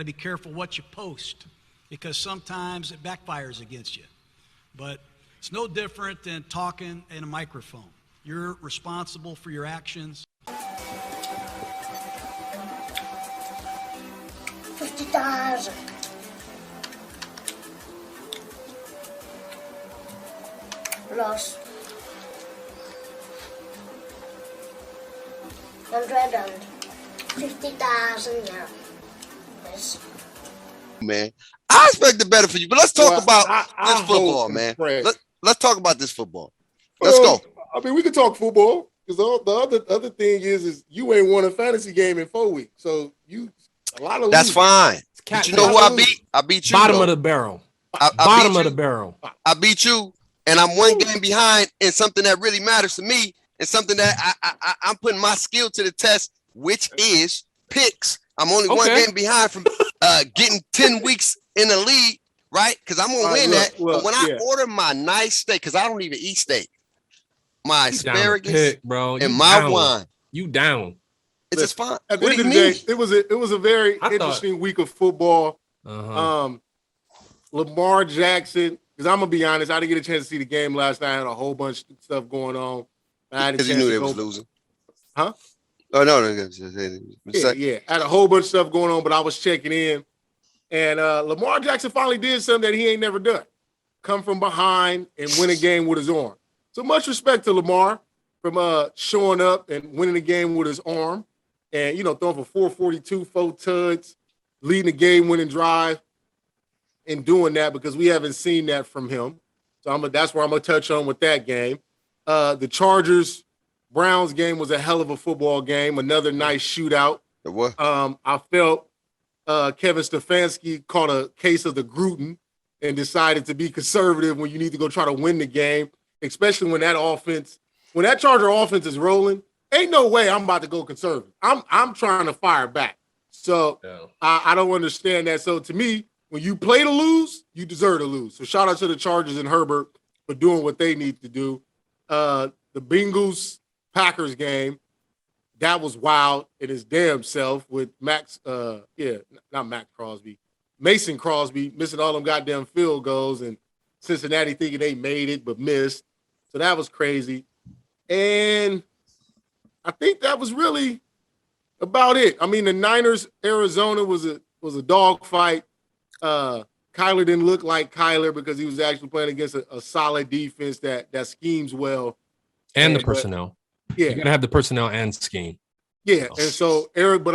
to be careful what you post because sometimes it backfires against you. But it's no different than talking in a microphone. You're responsible for your actions. 50,000. Lost 150,000. Yeah. Yes. Man, I expected better for you, but let's talk about this football, man. Let's talk about this football. Let's go. I mean, we can talk football because the other thing is you ain't won a fantasy game in 4 weeks, so a lot of that's losing. Fine. But you know who I beat? I beat you. Bottom of the barrel. Bottom of the barrel. I beat you, and I'm one game behind in something that really matters to me, and something that I'm putting my skill to the test, which is picks. I'm only one game behind from getting 10 weeks in the league, right? Because I'm gonna win that. But when I order my nice steak, because I don't even eat steak, my asparagus bro. And my wine, you down? It's just fine. At the end of the day, it was a very interesting week of football. Lamar Jackson, because I'm gonna be honest, I didn't get a chance to see the game last night. I had a whole bunch of stuff going on. Because you knew they was losing. Huh? Oh no. Yeah. I had a whole bunch of stuff going on, but I was checking in. And Lamar Jackson finally did something that he ain't never done. Come from behind and win a game with his arm. So much respect to Lamar from showing up and winning the game with his arm. And, throwing for 442, 4 tuds, leading the game-winning drive, and doing that because we haven't seen that from him. So that's where I'm going to touch on with that game. The Chargers-Browns game was a hell of a football game, another nice shootout. What? I felt Kevin Stefanski caught a case of the Gruden and decided to be conservative when you need to go try to win the game, especially when that Charger offense is rolling. Ain't no way I'm about to go conservative. I'm trying to fire back. So I don't understand that. So to me, when you play to lose, you deserve to lose. So shout out to the Chargers and Herbert for doing what they need to do. The Bengals-Packers game, that was wild in his damn self with not Max Crosby, Mason Crosby missing all them goddamn field goals and Cincinnati thinking they made it but missed. So that was crazy. And I think that was really about it. I mean, the Niners-Arizona was a dogfight. Kyler didn't look like Kyler because he was actually playing against a solid defense that schemes well. And the personnel. Yeah. You're going to have the personnel and scheme. Yeah, and so Eric, but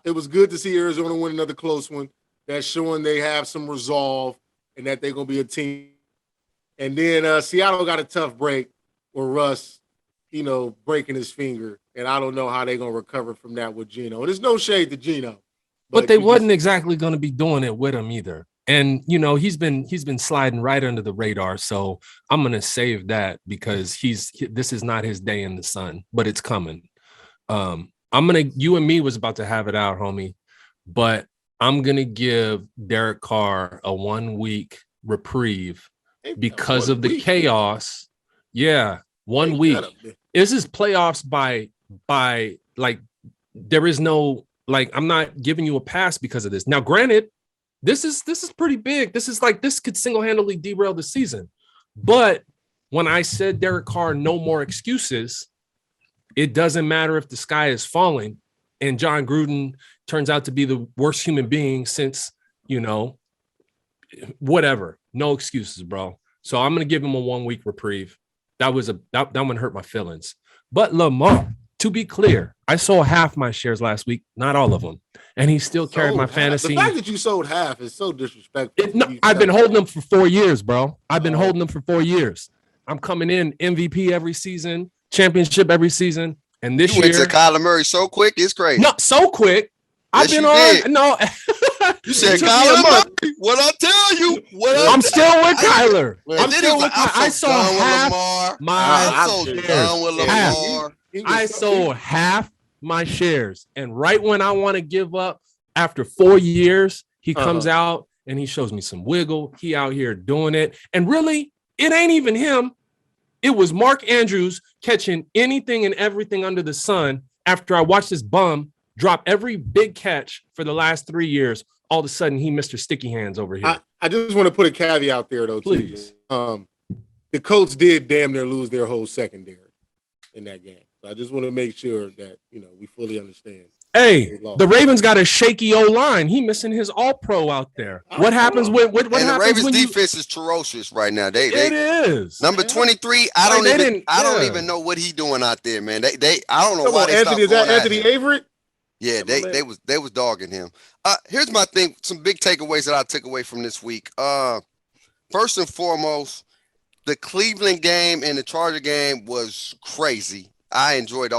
it was good to see Arizona win another close one. That's showing they have some resolve and that they're going to be a team. And then Seattle got a tough break with Russ, breaking his finger. And I don't know how they're going to recover from that with Geno. There's no shade to Geno. But they wasn't exactly going to be doing it with him either. And, he's been sliding right under the radar. So I'm going to save that because this is not his day in the sun, but it's coming. You and me was about to have it out, homie, but I'm going to give Derek Carr a 1 week reprieve because of the chaos. Yeah. 1 week. This is playoffs by like, there is no, like, I'm not giving you a pass because of this. Now, granted, this is pretty big. This could single-handedly derail the season. But when I said Derek Carr, no more excuses, it doesn't matter if the sky is falling and John Gruden turns out to be the worst human being since, whatever. No excuses, bro. So I'm going to give him a 1 week reprieve. That one hurt my feelings. But Lamar, to be clear, I sold half my shares last week, not all of them. And he still carried my fantasy. The fact that you sold half is so disrespectful. I've been holding them for 4 years, bro. I've been holding them for 4 years. I'm coming in MVP every season, championship every season. And this year, went to Kyler Murray so quick, it's crazy. No, so quick. I've been on. No, you said Kyler Murray. What I tell you? I'm still with Kyler. I'm still with Kyler. I sold half I sold half my shares, and right when I want to give up, after 4 years, he comes out and he shows me some wiggle. He out here doing it, and really, it ain't even him. It was Mark Andrews catching anything and everything under the sun after I watched this bum drop every big catch for the last 3 years all of a sudden he Mr. Sticky Hands over here. I just want to put a caveat there, though, Please. too. The Colts did damn near lose their whole secondary in that game. So I just want to make sure that, we fully understand. Hey, the Ravens got a shaky O-line. He missing his all-pro out there. What happens when what and happens the Ravens when defense is ferocious right now. It is. Number 23. I don't even know what he doing out there, man. I don't know why they stopped Is that going at Anthony him. Averett? Yeah, they was dogging him. Here's my thing. Some big takeaways that I took away from this week. First and foremost, the Cleveland game and the Charger game was crazy. I enjoyed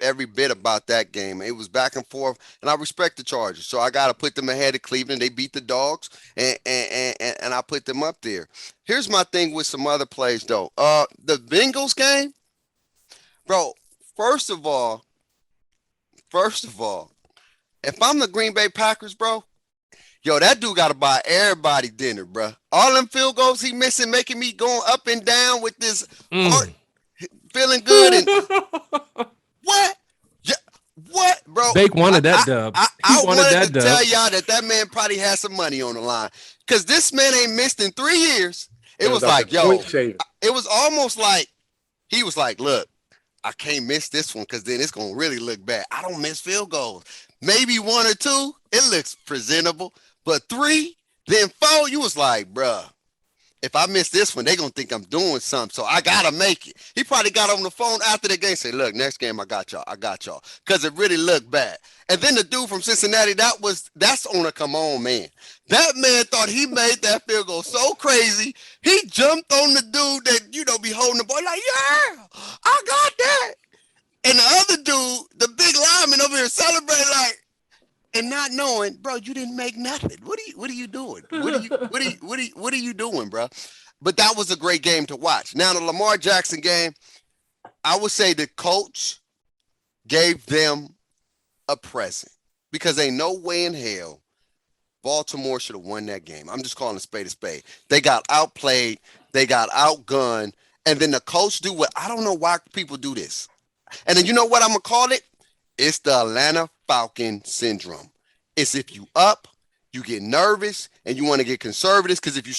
every bit about that game. It was back and forth, and I respect the Chargers. So I got to put them ahead of Cleveland. They beat the Dogs, and I put them up there. Here's my thing with some other plays, though. The Bengals game, bro, first of all, if I'm the Green Bay Packers, bro, that dude got to buy everybody dinner, bro. All them field goals he missing, making me going up and down with this heart. Feeling good and what? Yeah, what, bro? Bake wanted that dub. I wanted to tell y'all that man probably has some money on the line because this man ain't missed in 3 years. It was like, it was almost like he was like, look, I can't miss this one because then it's gonna really look bad. I don't miss field goals. Maybe 1 or 2, it looks presentable, but 3, then 4, you was like, bruh. If I miss this one, they're going to think I'm doing something, so I got to make it. He probably got on the phone after the game and said, look, next game I got y'all, because it really looked bad. And then the dude from Cincinnati, that's on a come on, man. That man thought he made that field goal so crazy, he jumped on the dude that, be holding the ball like, yeah, I got that. And the other dude, the big lineman over here celebrating like, and not knowing, bro, you didn't make nothing. What are you doing? What are you doing, bro? But that was a great game to watch. Now the Lamar Jackson game, I would say the coach gave them a present because ain't no way in hell Baltimore should have won that game. I'm just calling a spade a spade. They got outplayed, they got outgunned, and then the coach do what I don't know why people do this. And then you know what I'm gonna call it? It's the Atlanta Falcon syndrome. It's if you up, you get nervous, and you want to get conservative because if you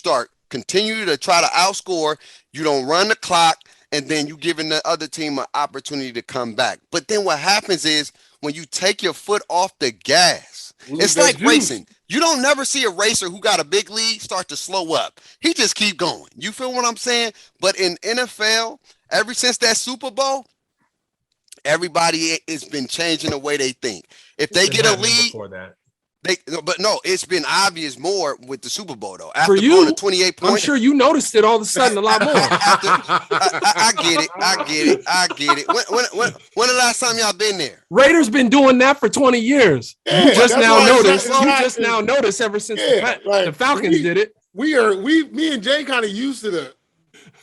continue to try to outscore, you don't run the clock, and then you giving the other team an opportunity to come back. But then what happens is when you take your foot off the gas, it's like racing. You don't never see a racer who got a big lead start to slow up. He just keep going. You feel what I'm saying? But in NFL, ever since that Super Bowl, everybody has been changing the way they think. If they get a lead, but no, it's been obvious more with the Super Bowl though. After for you, going to 28 points, I'm sure you noticed it all of a sudden a lot more. I get it. When the last time y'all been there? Raiders been doing that for 20 years. You just now notice ever since the Falcons did it. Me and Jay kind of used to the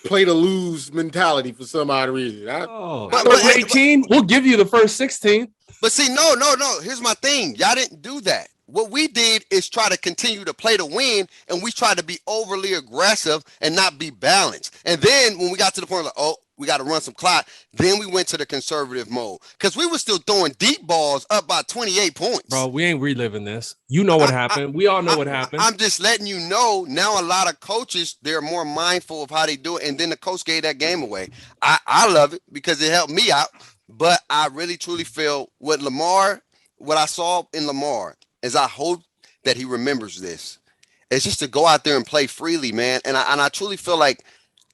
play to lose mentality for some odd reason. But 18, we'll give you the first 16. But see, no. Here's my thing. Y'all didn't do that. What we did is try to continue to play to win, and we tried to be overly aggressive and not be balanced. And then when we got to the point like, we got to run some clock, then we went to the conservative mode because we were still throwing deep balls up by 28 points. Bro, we ain't reliving this. You know what happened. We all know what happened. I'm just letting you know now a lot of coaches, they're more mindful of how they do it. And then the coach gave that game away. I love it because it helped me out. But I really, truly feel what I saw in Lamar is I hope that he remembers this. It's just to go out there and play freely, man. And I truly feel like,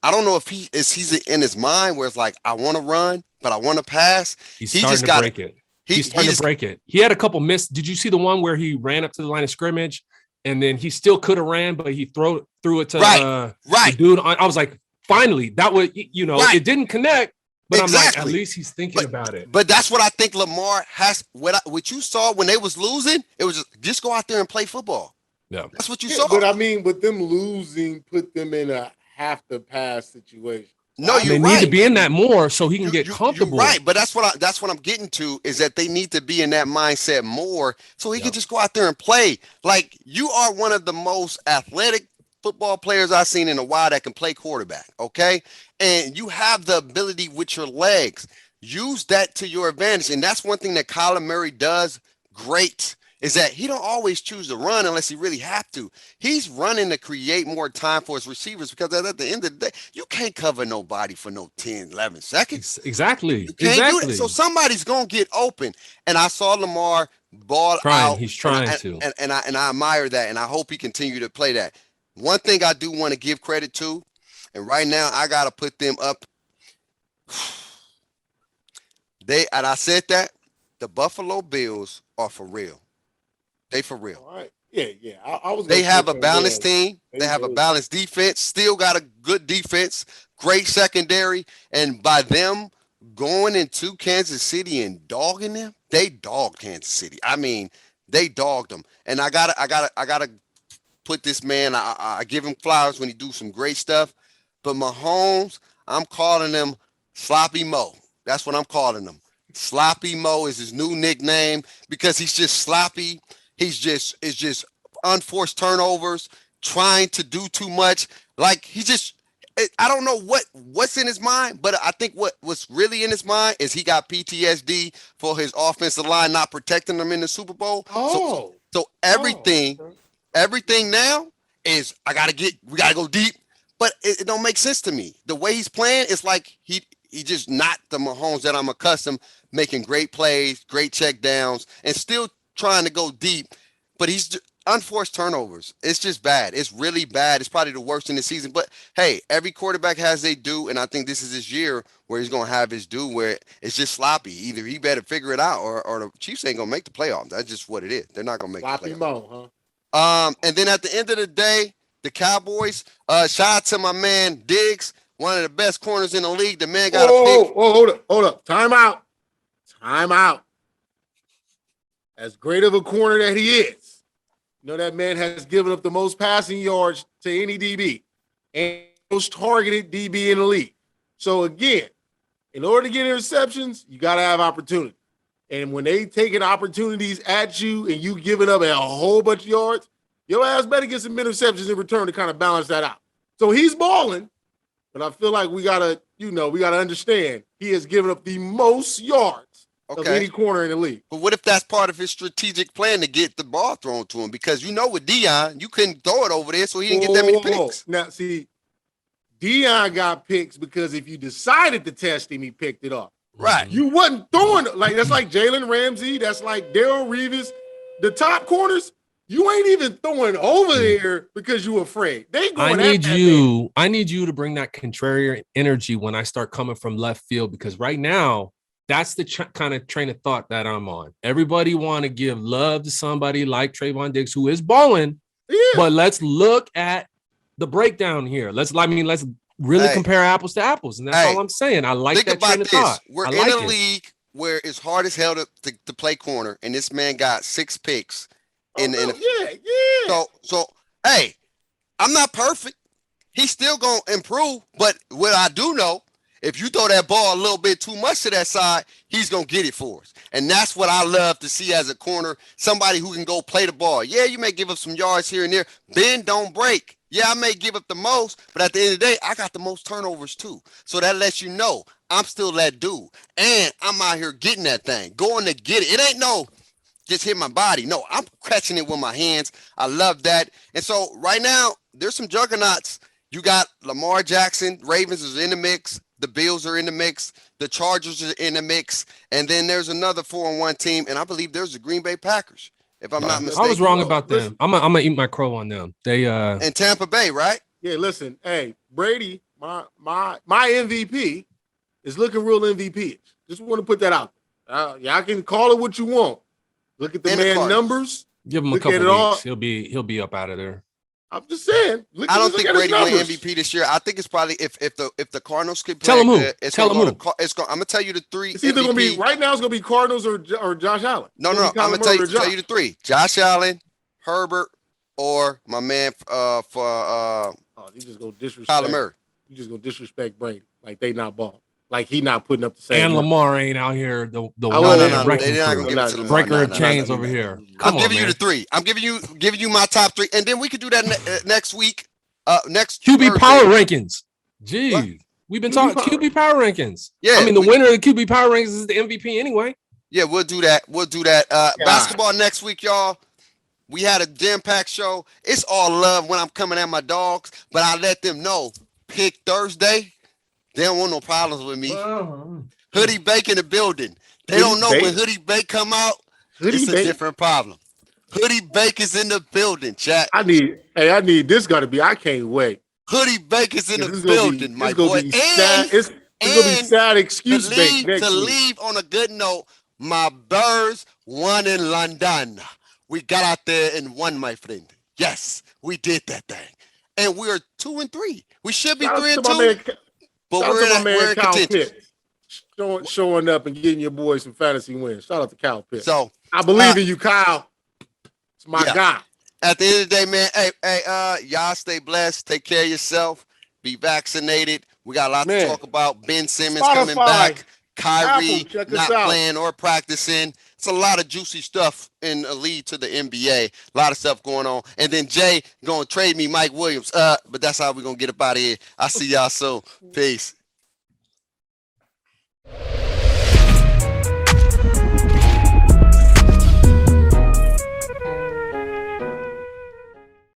I don't know if he's in his mind where it's like, I want to run, but I want to pass. He's starting to break it. He's starting to break it. He had a couple missed. Did you see the one where he ran up to the line of scrimmage and then he still could have ran, but he threw it to the dude? I was like, finally, that was, it didn't connect. But exactly. I'm like, at least he's thinking about it. But that's what I think Lamar has. What you saw when they was losing, it was just go out there and play football. Yeah, that's what you saw. But I mean, with them losing, put them in a have to pass situation. No, they need to be in that more so he can get comfortable. You're right, but that's what I'm getting to is that they need to be in that mindset more so he can just go out there and play. Like you are one of the most athletic football players I've seen in a while that can play quarterback, okay? And you have the ability with your legs. Use that to your advantage. And that's one thing that Kyler Murray does great is that he don't always choose to run unless he really have to. He's running to create more time for his receivers because at the end of the day, you can't cover nobody for no 10, 11 seconds. Exactly. You can't do that. So somebody's going to get open. And I saw Lamar ball out. He's trying to. And I admire that, and I hope he continue to play that. One thing I do want to give credit to, and right now I got to put them up. And I said that, the Buffalo Bills are for real. They for real. All right. Yeah. They have a balanced team. They have a balanced defense. Still got a good defense. Great secondary. And by them going into Kansas City and dogging them, they dogged Kansas City. I mean, they dogged them. And I gotta put this man. I give him flowers when he do some great stuff. But Mahomes, I'm calling him Sloppy Mo. That's what I'm calling him. Sloppy Mo is his new nickname because he's just sloppy. It's just unforced turnovers, trying to do too much. Like I don't know what's in his mind, but I think what's really in his mind is he got PTSD for his offensive line not protecting them in the Super Bowl. So everything now is we gotta go deep, but it don't make sense to me. The way he's playing, it's like he just not the Mahomes that I'm accustomed, making great plays, great check downs, and still trying to go deep, but he's unforced turnovers. It's just bad. It's really bad. It's probably the worst in the season. But hey, every quarterback has their due, and I think this is his year where he's gonna have his due, where it's just sloppy. Either he better figure it out, or the Chiefs ain't gonna make the playoffs. That's just what it is. They're not gonna make sloppy the playoffs. Mo, huh? And then at the end of the day, the Cowboys. Shout out to my man Diggs, one of the best corners in the league. The man got a pick. Hold up. Time out. As great of a corner that he is, that man has given up the most passing yards to any DB and most targeted DB in the league. So again, in order to get interceptions, you got to have opportunity. And when they taking opportunities at you and you giving up a whole bunch of yards, your ass better get some interceptions in return to kind of balance that out. So he's balling, but I feel like we gotta understand he has given up the most yards of any corner in the league. But what if that's part of his strategic plan to get the ball thrown to him? Because with Deion, you couldn't throw it over there, so he didn't get that many picks. Now, see, Deion got picks because if you decided to test him, he picked it up. Right. You wasn't throwing it. That's like Jalen Ramsey. That's like Darrell Reeves. The top corners, you ain't even throwing over there because you afraid. They going I need you to bring that contrarian energy when I start coming from left field, because right now, that's the kind of train of thought that I'm on. Everybody want to give love to somebody like Trayvon Diggs, who is balling, but let's look at the breakdown here. Let's really compare apples to apples, and that's all I'm saying. I like that train of thought. We're in a league where it's hard as hell to play corner, and this man got 6 picks. So hey, I'm not perfect. He's still gonna improve, but what I do know, if you throw that ball a little bit too much to that side, he's going to get it for us. And that's what I love to see as a corner, somebody who can go play the ball. Yeah, you may give up some yards here and there. Bend, don't break. Yeah, I may give up the most, but at the end of the day, I got the most turnovers too. So that lets you know I'm still that dude. And I'm out here getting that thing, going to get it. It ain't no just hit my body. No, I'm catching it with my hands. I love that. And so right now, there's some juggernauts. You got Lamar Jackson, Ravens is in the mix. The Bills are in the mix. The Chargers are in the mix. And then there's another 4-1 team, and I believe there's the Green Bay Packers, if I'm not mistaken. I was wrong about them. I'm gonna eat my crow on them. They and Tampa Bay, right? Yeah, listen, hey, Brady, my MVP is looking real MVP. Just want to put that out. Y'all can call it what you want. Look at the man numbers. Give him a couple weeks. He'll be up out of there. I'm just saying. I don't think Brady win MVP this year. I think it's probably if the Cardinals could play. Tell him who. I'm gonna tell you the 3. It's either gonna be right now. It's gonna be Cardinals or Josh Allen. No. I'm gonna tell you the 3: Josh Allen, Herbert, or my man you just gonna disrespect Kyler Murray. You just gonna disrespect Brady like they not balling. Like he not putting up the same. And Lamar ain't out here. The breaker of chains over here. I'm giving you the 3. I'm giving you my top 3, and then we could do that next week. Next QB power rankings. Gee, we've been talking QB power rankings. Yeah, I mean the winner of the QB power rankings is the MVP anyway. Yeah, we'll do that. God. Basketball next week, y'all. We had a jam-packed show. It's all love when I'm coming at my dogs, but I let them know. Pick Thursday. They don't want no problems with me. Hoodie Bake in the building. They Hoodie don't know Bake? when Hoodie Bake come out. Hoodie It's a Bake? different problem. Hoodie Bake is in the building, chat. I need this. Got to be. I can't wait. Hoodie Bake is in the This building, my boy. Sad. It's gonna be sad excuse bake next to week. leave on a good note, my Bears won in London. We got out there and won, my friend. Yes, we did that thing. And we're 2-3. We should be Shout out 3 to and my 2. man, But shout out to my man we're in Kyle contention. Pitt, showing up and getting your boys some fantasy wins. Shout out to Kyle Pitt. So I believe in you, Kyle. It's my yeah. guy. At the end of the day, man, y'all stay blessed. Take care of yourself. Be vaccinated. We got a lot to talk about. Ben Simmons coming back. Kyrie not playing or practicing. It's a lot of juicy stuff in the lead to the NBA. A lot of stuff going on. And then Jay going to trade me Mike Williams. But that's how we're going to get up out of here. I'll see y'all soon. Peace.